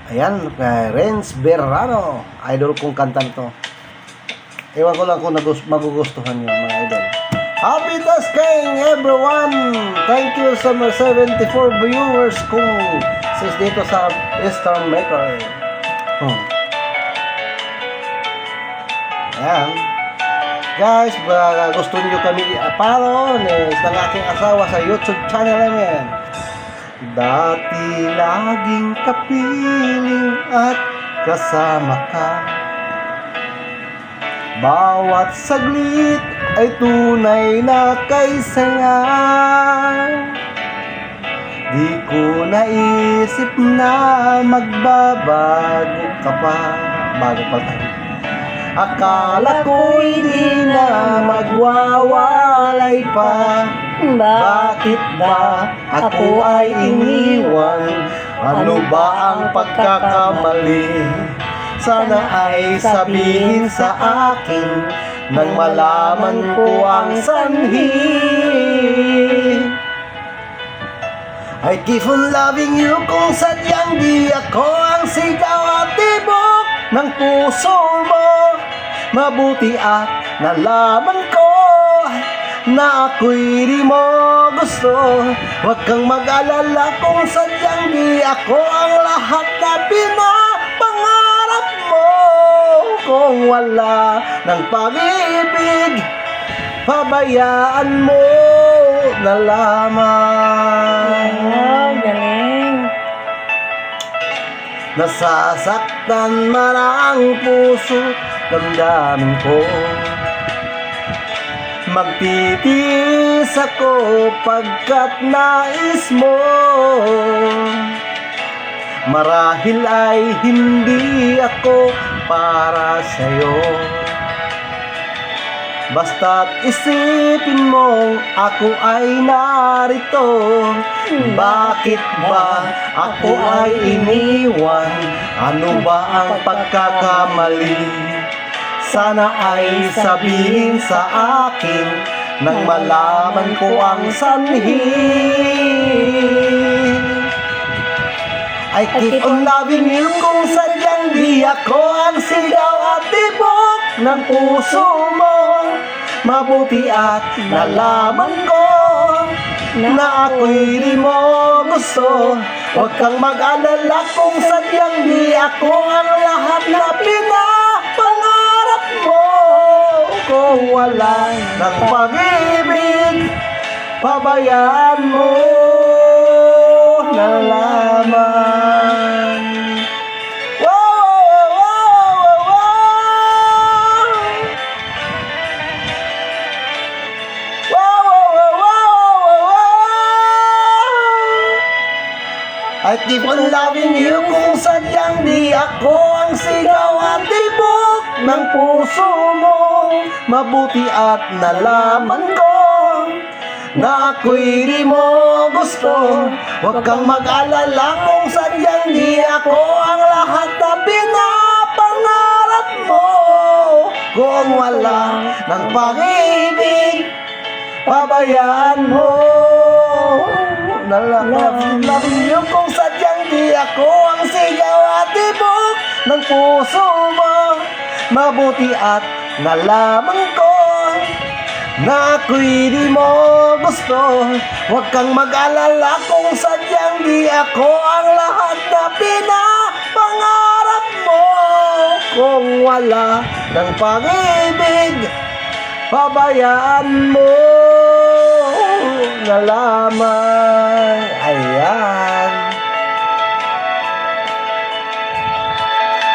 Ayan, kay Renz Berrano. Idol kong kanta nito. Ewan ko lang kung magugustuhan nyo, mga idol. Happy Tasking, everyone! Thank you sa mga 74 viewers kung sis dito sa Eastern Maker. Ayan. Guys, gusto nyo kami i-follow ng aking asawa sa YouTube channel namin. Dati laging kapiling at kasama ka. Bawat saglit ay tunay na kaisaya. Di ko naisip na magbabago ka pa. Bago pa tayo. Akala ko'y di na magwawalay pa. Bakit ba ako ay iniwan? Ano ba ang pagkakamali? Sana ay sabihin sa akin nang malaman ko ang sanhi. I keep on loving you kung sadyang di ako ang sigaw at tibok ng puso mo. Mabuti at nalaman ko na ako'y di mo gusto. Huwag kang mag-alala kung sadyang di ako ang lahat na pinapangarap mo. Kung wala ng pag-ibig, pabayaan mo na lamang. Galing. Nasasaktan man ang puso, damdamin ko. Magtitiis ako pagkat nais mo. Marahil ay hindi ako para sa'yo. Basta't isipin mong ako ay narito. Bakit ba ako ay iniwan? Ano ba ang pagkakamali? Sana ay sabihin sa akin nang malaman ko ang sanhi. I keep on loving you kung sadyang di ako ang sigaw at tibok ng puso mo. Mabuti at nalaman ko na ako'y di mo gusto. Huwag kang mag-alala kung sadyang di ako ang lahat na pinapangarap mo. Kung wala ng pag-ibig, pabayaan mo na lamang. I keep on loving you kung sadyang di ako ang sigaw at tibok ng puso mo. Mabuti at nalaman ko na ako'y di mo gusto. Huwag kang mag-alala kung sadyang di ako ang lahat na pinapangarap mo. Kung wala ng pag-ibig, pabayaan mo na lamang. Loving you kung sadyang di ako ang sigaw at tibok ng puso mo. Mabuti at nalaman ko na ako'y di mo gusto. Huwag kang mag-alala kung sadyang di ako ang lahat na pinapangarap mo. Kung wala ng pag-ibig, pabayaan mo na lamang.